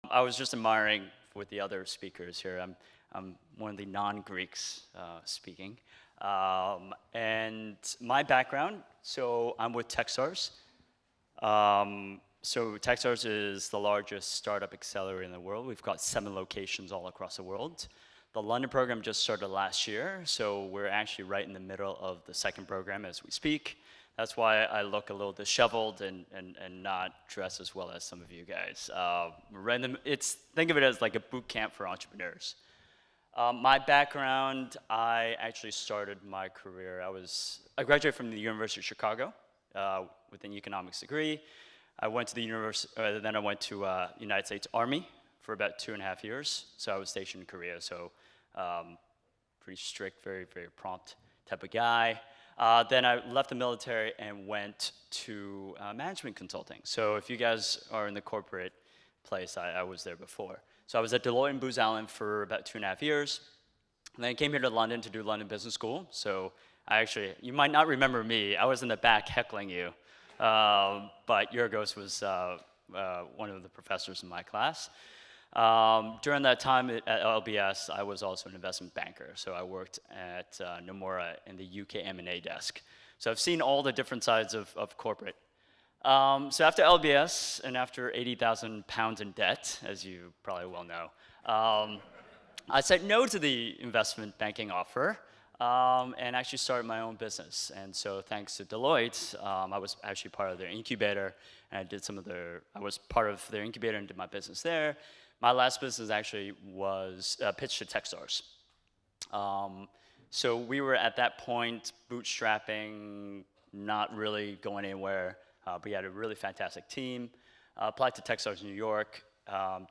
I was just admiring with the other speakers here. I'm one of the non-Greeks speaking. And my background, so I'm with Techstars. So Techstars is the largest startup accelerator in the world. We've got 7 locations all across the world. The London program just started last year, so we're actually right in the middle of the second program as we speak. That's why I look a little disheveled and not dressed as well as some of you guys. Think of it as like a boot camp for entrepreneurs. My background, I actually started my career. I graduated from the University of Chicago with an economics degree. I went to the then I went to United States Army for about 2.5 years. So I was stationed in Korea. So pretty strict, very, very prompt type of guy. Then I left the military and went to management consulting. So if you guys are in the corporate place, I was there before. So I was at Deloitte and Booz Allen for about 2.5 years. And then I came here to London to do London Business School. So you might not remember me. I was in the back heckling you. But Yorgos was one of the professors in my class. During that time at LBS, I was also an investment banker. So I worked at Nomura in the UK M&A desk. So I've seen all the different sides of corporate. So after LBS and after 80,000 pounds in debt, as you probably well know, I said no to the investment banking offer and actually started my own business. And so thanks to Deloitte, I was actually part of their incubator, and I was part of their incubator and did my business there. My last business actually was pitched to Techstars. So we were at that point bootstrapping, not really going anywhere. We had a really fantastic team. Applied to Techstars in New York,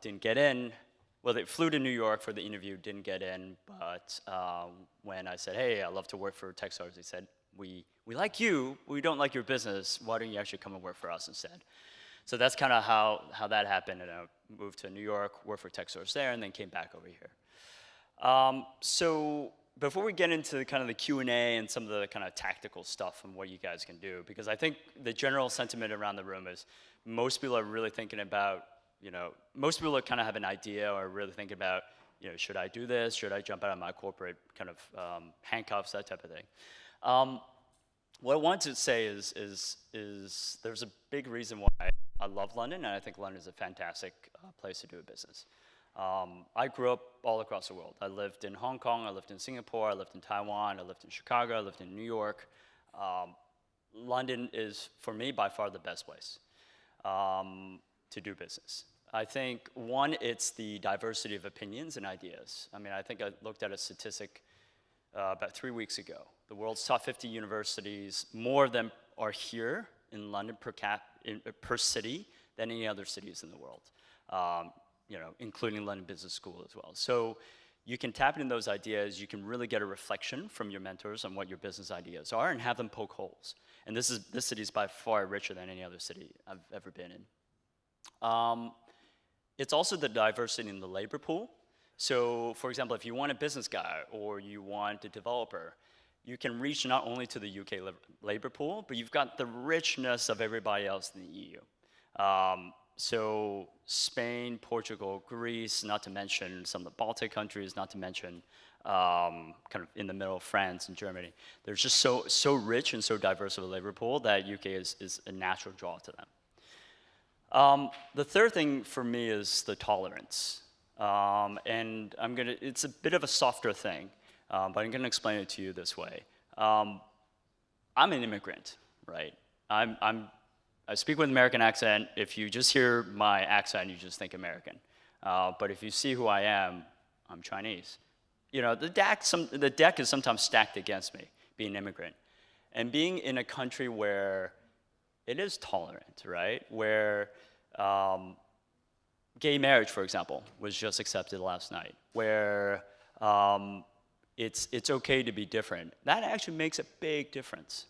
didn't get in. Well, they flew to New York for the interview, didn't get in. But when I said, hey, I'd love to work for Techstars, they said, we like you, we don't like your business. Why don't you actually come and work for us instead? So that's kind of how that happened. And I moved to New York, worked for Techstars there, and then came back over here. So before we get into kind of the Q&A and some of the kind of tactical stuff and what you guys can do, because I think the general sentiment around the room is most people are really thinking about, most people kind of have an idea or really thinking about, should I do this? Should I jump out of my corporate kind of handcuffs, that type of thing. What I want to say is there's a big reason why I love London, and I think London is a fantastic place to do a business. I grew up all across the world. I lived in Hong Kong, I lived in Singapore, I lived in Taiwan, I lived in Chicago, I lived in New York. London is, for me, by far the best place to do business. I think, one, it's the diversity of opinions and ideas. I mean, I think I looked at a statistic about 3 weeks ago. The world's top 50 universities, more of them are here in London per city than any other cities in the world, including London Business School as well. So you can tap into those ideas. You can really get a reflection from your mentors on what your business ideas are and have them poke holes. And this city is by far richer than any other city I've ever been in. It's also the diversity in the labor pool. So, for example, if you want a business guy or you want a developer, you can reach not only to the UK labor pool, but you've got the richness of everybody else in the EU. So Spain, Portugal, Greece, not to mention some of the Baltic countries, not to mention kind of in the middle, France and Germany. They're just so rich and so diverse of a labor pool that UK is a natural draw to them. The third thing for me is the tolerance. And it's a bit of a softer thing, but I'm gonna explain it to you this way. I'm an immigrant, right? I speak with an American accent. If you just hear my accent, you just think American. But if you see who I am, I'm Chinese. The deck is sometimes stacked against me, being an immigrant. And being in a country where it is tolerant, right? Where gay marriage, for example, was just accepted last night. Where it's okay to be different. That actually makes a big difference.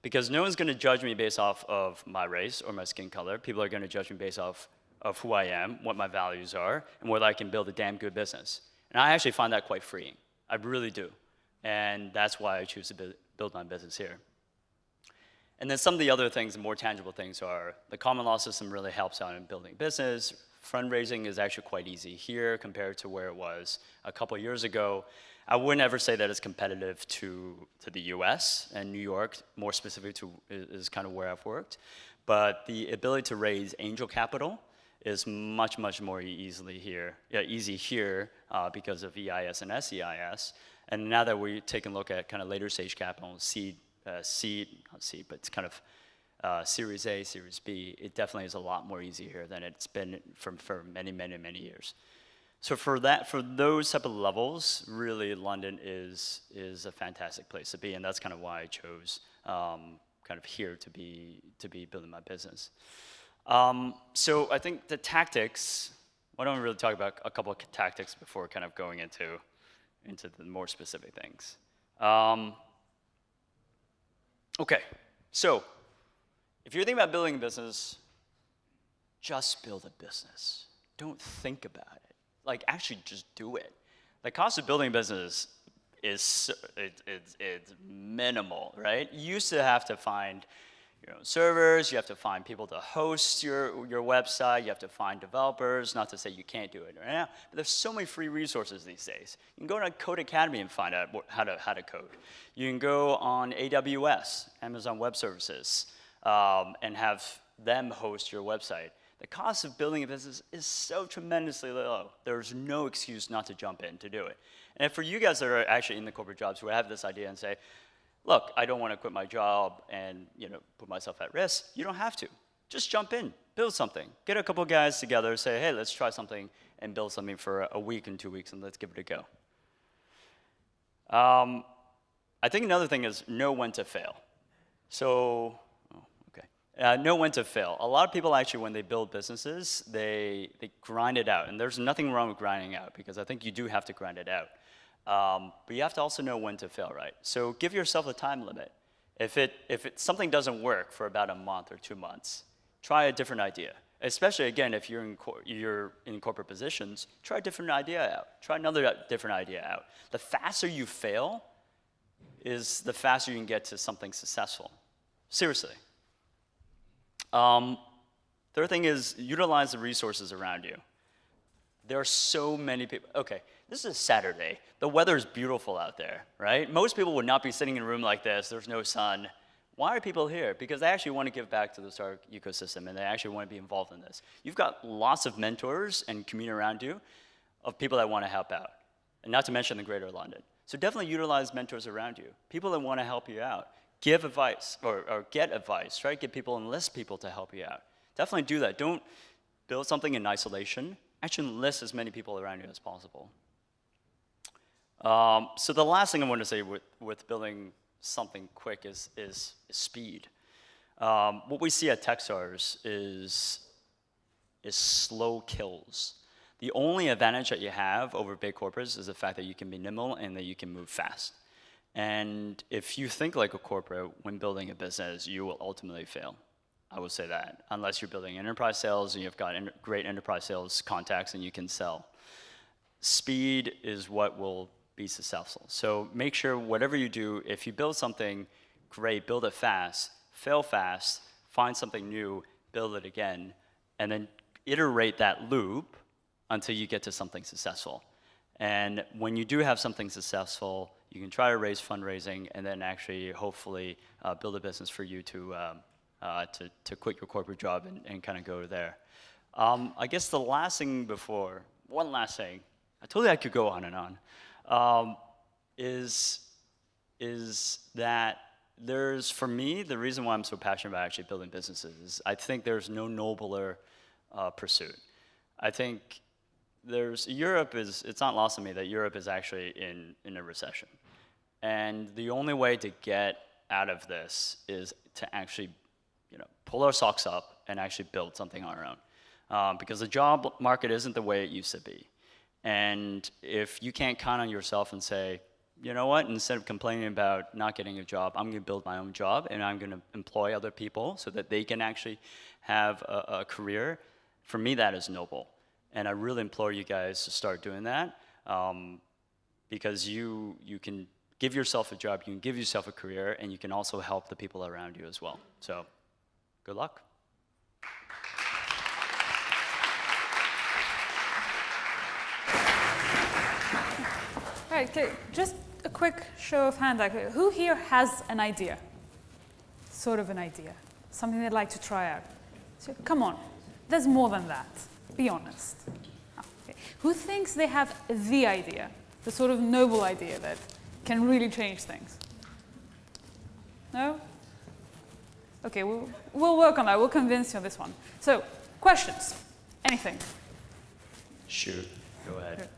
Because no one's gonna judge me based off of my race or my skin color. People are gonna judge me based off of who I am, what my values are, and whether I can build a damn good business. And I actually find that quite freeing. I really do. And that's why I choose to build my business here. And then some of the other things, the more tangible things are, the common law system really helps out in building business. Fundraising is actually quite easy here compared to where it was a couple years ago. I wouldn't ever say that it's competitive to the US, and New York, more specific to, is kind of where I've worked. But the ability to raise angel capital is much, much more easy here because of EIS and SEIS. And now that we're taking a look at kind of later stage capital, seed, not seed, but it's kind of Series A, Series B, it definitely is a lot more easy here than it's been for many, many, many years. So for those type of levels, really London is a fantastic place to be, and that's kind of why I chose kind of here to be building my business. So I think the tactics, why don't we really talk about a couple of tactics before kind of going into the more specific things. Okay, so if you're thinking about building a business, just build a business. Don't think about it. Like, actually just do it. The cost of building a business is it's minimal, right? You used to have to find your own servers, you have to find people to host your website, you have to find developers, not to say you can't do it right now, but there's so many free resources these days. You can go to Code Academy and find out how to code. You can go on AWS, Amazon Web Services, and have them host your website. The cost of building a business is so tremendously low. There's no excuse not to jump in to do it. And for you guys that are actually in the corporate jobs who have this idea and say, look, I don't want to quit my job and put myself at risk, you don't have to. Just jump in, build something. Get a couple guys together, say, hey, let's try something and build something for a week and 2 weeks and let's give it a go. I think another thing is know when to fail. So, know when to fail. A lot of people actually, when they build businesses, they grind it out. And there's nothing wrong with grinding out because I think you do have to grind it out. But you have to also know when to fail, right? So give yourself a time limit. If something doesn't work for about a month or 2 months, try a different idea. Especially, again, if you're in corporate positions, try a different idea out. Try another different idea out. The faster you fail is the faster you can get to something successful. Seriously. Third thing is utilize the resources around you. There are so many people. Okay, this is Saturday. The weather is beautiful out there, right? Most people would not be sitting in a room like this. There's no sun. Why are people here? Because they actually want to give back to the startup ecosystem, and they actually want to be involved in this. You've got lots of mentors and community around you of people that want to help out, and not to mention the greater London. So definitely utilize mentors around you, people that want to help you out. Give advice, or get advice, right? Get people, enlist people to help you out. Definitely do that. Don't build something in isolation. Actually enlist as many people around you as possible. So the last thing I want to say with building something quick is speed. What we see at Techstars is slow kills. The only advantage that you have over big corporates is the fact that you can be nimble and that you can move fast. And if you think like a corporate when building a business, you will ultimately fail. I would say that, unless you're building enterprise sales and you've got great enterprise sales contacts and you can sell. Speed is what will be successful. So make sure whatever you do, if you build something, great, build it fast, fail fast, find something new, build it again, and then iterate that loop until you get to something successful. And when you do have something successful, you can try to raise fundraising and then actually hopefully build a business for you to quit your corporate job and kind of go there. I guess the last thing one last thing, I told you I could go on and on, is that for me, the reason why I'm so passionate about actually building businesses is I think there's no nobler pursuit. I think it's not lost on me that Europe is actually in a recession. And the only way to get out of this is to actually, pull our socks up and actually build something on our own. Because the job market isn't the way it used to be. And if you can't count on yourself and say, you know what, instead of complaining about not getting a job, I'm going to build my own job and I'm going to employ other people so that they can actually have a career, for me that is noble. And I really implore you guys to start doing that because you can give yourself a job, you can give yourself a career, and you can also help the people around you as well. So, good luck. All right, okay, just a quick show of hands. Like, who here has an idea? Sort of an idea, something they'd like to try out. So come on, there's more than that. Be honest. Okay. Who thinks they have the idea, the sort of noble idea that can really change things? No? Okay, we'll work on that. We'll convince you on this one. So, questions? Anything? Shoot, go ahead.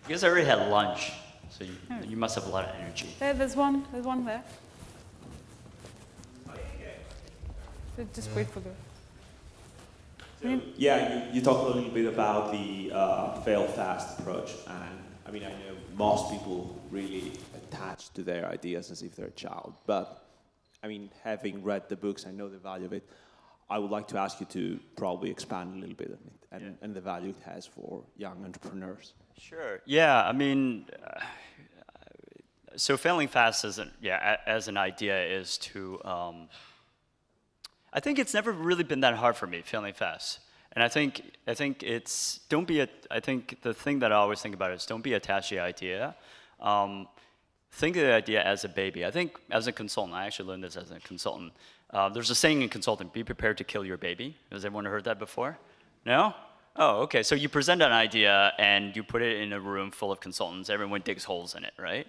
You guys already had lunch, so you must have a lot of energy. There's one there. Just wait for the... So, yeah, you talked a little bit about the fail fast approach, and I mean, I know most people really attach to their ideas as if they're a child, but I mean, having read the books, I know the value of it. I would like to ask you to probably expand a little bit on it and the value it has for young entrepreneurs. Sure. Yeah. I mean, so failing fast as an idea is to. I think it's never really been that hard for me failing fast, and I think it's don't be. I think the thing that I always think about is don't be attached to the idea. Think of the idea as a baby. I think as a consultant, I actually learned this as a consultant. There's a saying in consulting: "Be prepared to kill your baby." Has everyone heard that before? No? Oh, okay. So you present an idea and you put it in a room full of consultants. Everyone digs holes in it, right?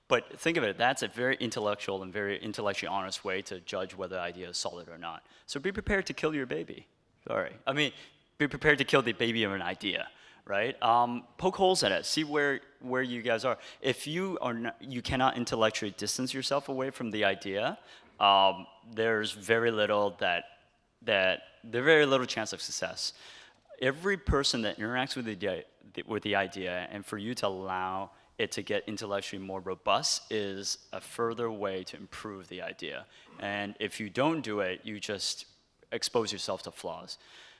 But think of it, that's a very intellectual and very intellectually honest way to judge whether the idea is solid or not. So be prepared to kill your baby. Sorry. I mean, be prepared to kill the baby of an idea, right? Poke holes in it. See where you guys are. If you cannot intellectually distance yourself away from the idea, there's very little very little chance of success. Every person that interacts with the idea, and for you to allow it to get intellectually more robust, is a further way to improve the idea. And if you don't do it, you just expose yourself to flaws.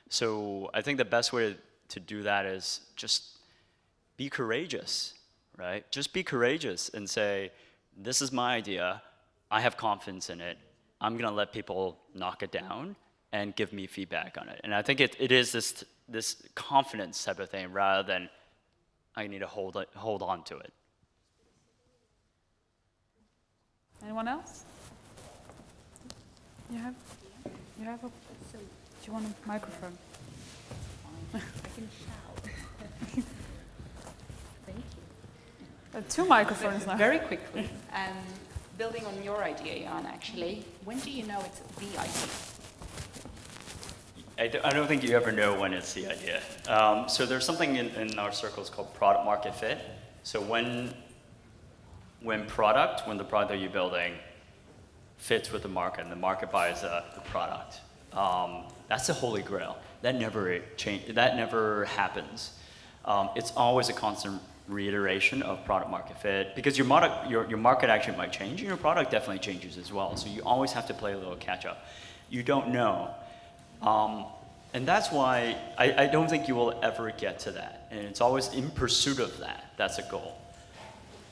So I think the best way to do that is just be courageous, right? Just be courageous and say, this is my idea, I have confidence in it, I'm gonna let people knock it down and give me feedback on it. And I think it is this confidence type of thing rather than I need to hold on to it. Anyone else? You have a... Do you want a microphone? I can shout. Thank you. Two microphones now. Very quickly, building on your idea, Jan, actually, when do you know it's the idea? I don't think you ever know when it's the idea. So there's something in our circles called product market fit. So when the product that you're building fits with the market and the market buys the product, that's the holy grail. That never happens. It's always a constant reiteration of product market fit because your market actually might change and your product definitely changes as well. So you always have to play a little catch up. You don't know. And that's why I don't think you will ever get to that. And it's always in pursuit of that. That's a goal.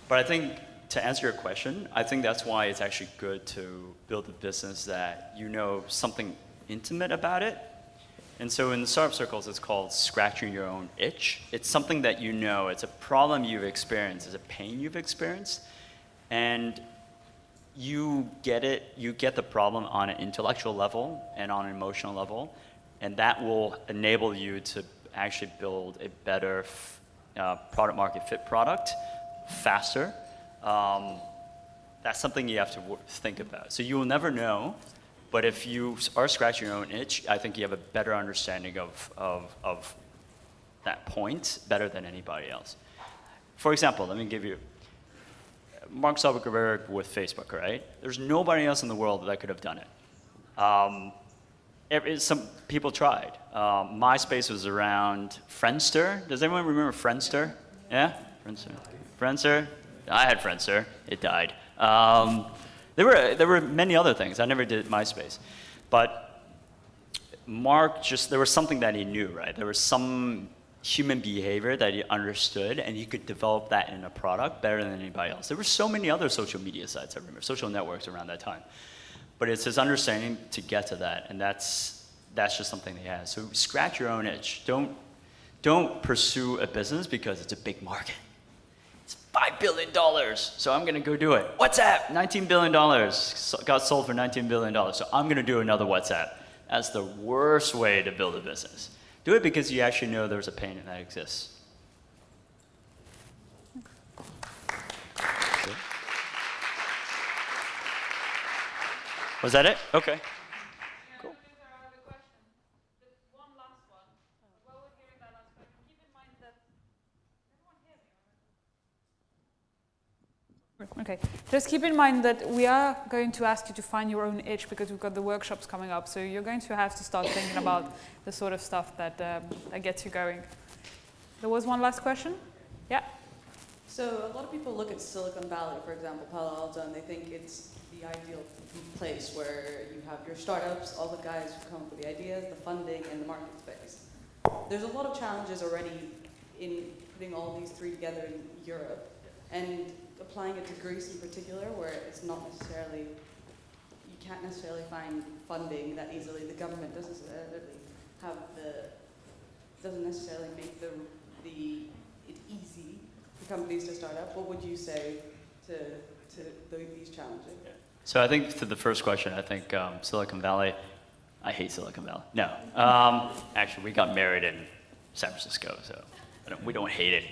But I think to answer your question, I think that's why it's actually good to build a business that you know something intimate about it. And so in the startup circles, it's called scratching your own itch. It's something that you know, it's a problem you've experienced, it's a pain you've experienced, and you get the problem on an intellectual level and on an emotional level, and that will enable you to actually build a better product market fit product faster. That's something you have to think about. So you will never know, but if you are scratching your own itch, I think you have a better understanding of that point better than anybody else. For example, let me give you Mark Zuckerberg with Facebook, right? There's nobody else in the world that could have done it. Some people tried. MySpace was around. Friendster. Does anyone remember Friendster? Yeah? Friendster? I had Friendster. It died. There were many other things. I never did MySpace. But Mark there was something that he knew, right? There was some human behavior that he understood, and he could develop that in a product better than anybody else. There were so many other social media sites, I remember, social networks around that time. But it's his understanding to get to that, and that's just something he has. So scratch your own itch. Don't pursue a business because it's a big market. It's $5 billion, so I'm gonna go do it. WhatsApp, $19 billion, got sold for $19 billion, so I'm gonna do another WhatsApp. That's the worst way to build a business. Do it because you actually know there's a pain that exists. Was that it? Okay. Cool. Okay, just keep in mind that we are going to ask you to find your own itch because we've got the workshops coming up. So you're going to have to start thinking about the sort of stuff that, that gets you going. There was one last question? Yeah? So a lot of people look at Silicon Valley, for example, Palo Alto, and they think it's the ideal place where you have your startups, all the guys who come up with the ideas, the funding, and the market space. There's a lot of challenges already in putting all these three together in Europe, and applying it to Greece in particular, where it's not necessarily, you can't necessarily find funding that easily. The government doesn't necessarily have doesn't necessarily make it easy for companies to start up. What would you say to these challenges? So I think to the first question, I think Silicon Valley, I hate Silicon Valley. No, actually we got married in San Francisco, so we don't hate it.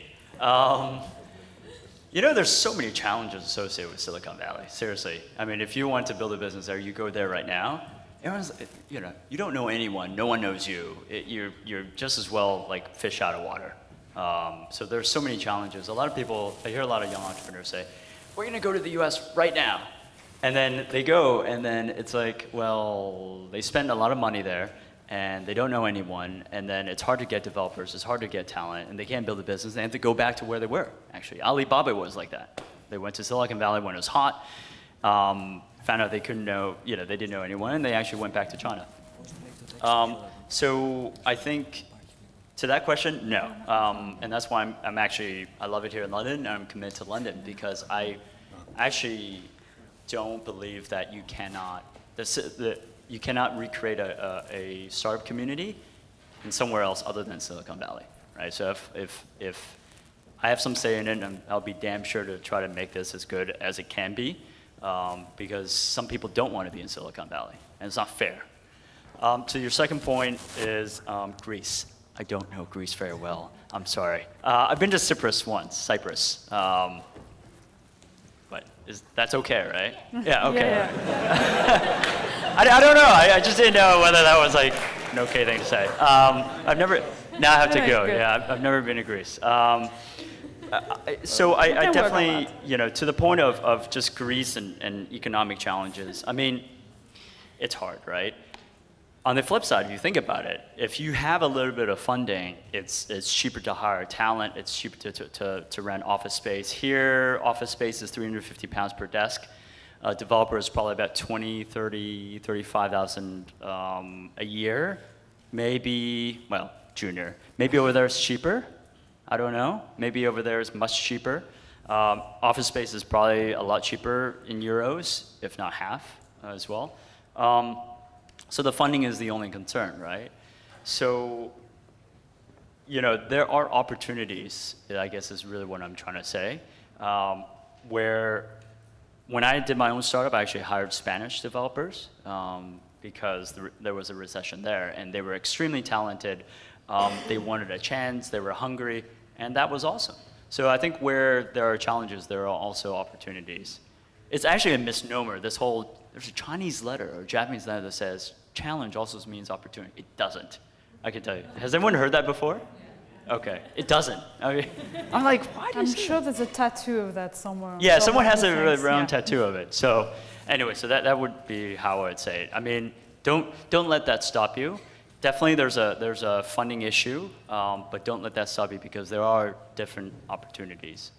You know, there's so many challenges associated with Silicon Valley, seriously. I mean, if you want to build a business there, you go there right now, everyone's, you know, you don't know anyone, no one knows you. You're just as well like fish out of water. So there's so many challenges. A lot of people, I hear a lot of young entrepreneurs say, we're gonna go to the US right now. And then they go, and then it's like, well, they spend a lot of money there, and they don't know anyone, and then it's hard to get developers, it's hard to get talent, and they can't build a business. They have to go back to where they were, actually. Alibaba was like that. They went to Silicon Valley when it was hot, found out they couldn't know, you know, they didn't know anyone, and they actually went back to China. So I think, to that question, no. And that's why I'm actually, I love it here in London, and I'm committed to London, because I actually don't believe that you cannot, you cannot recreate a startup community in somewhere else other than Silicon Valley, right? So if I have some say in it, and I'll be damn sure to try to make this as good as it can be, because some people don't want to be in Silicon Valley, and it's not fair. So your second point is Greece. I don't know Greece very well. I'm sorry. I've been to Cyprus once, but that's okay, right? Yeah, okay. Yeah. I don't know. I just didn't know whether that was like an okay thing to say. I've never. Now I have to go. Yeah, I've never been to Greece. So I definitely, you know, to the point of just Greece and economic challenges. I mean, it's hard, right? On the flip side, if you think about it, if you have a little bit of funding, it's cheaper to hire talent, it's cheaper to rent office space. Here, office space is £350 per desk. Developer is probably about 20, 30, 35,000 a year. Maybe, well, junior. Maybe over there it's cheaper. I don't know. Maybe over there is much cheaper. Office space is probably a lot cheaper in euros, if not half as well. So the funding is the only concern, right? So, you know, there are opportunities, I guess is really what I'm trying to say, where when I did my own startup, I actually hired Spanish developers because there was a recession there, and they were extremely talented. They wanted a chance, they were hungry, and that was awesome. So I think where there are challenges, there are also opportunities. It's actually a misnomer, this whole, there's a Chinese letter or Japanese letter that says, challenge also means opportunity. It doesn't, I can tell you. Has anyone heard that before? Okay, it doesn't. I mean, I'm like, why do you I'm say sure that? there's a tattoo of that somewhere. Yeah, someone has a Thanks, round yeah. tattoo of it. So anyway, so that would be how I would say it. I mean, don't let that stop you. Definitely there's a funding issue, but don't let that stop you because there are different opportunities.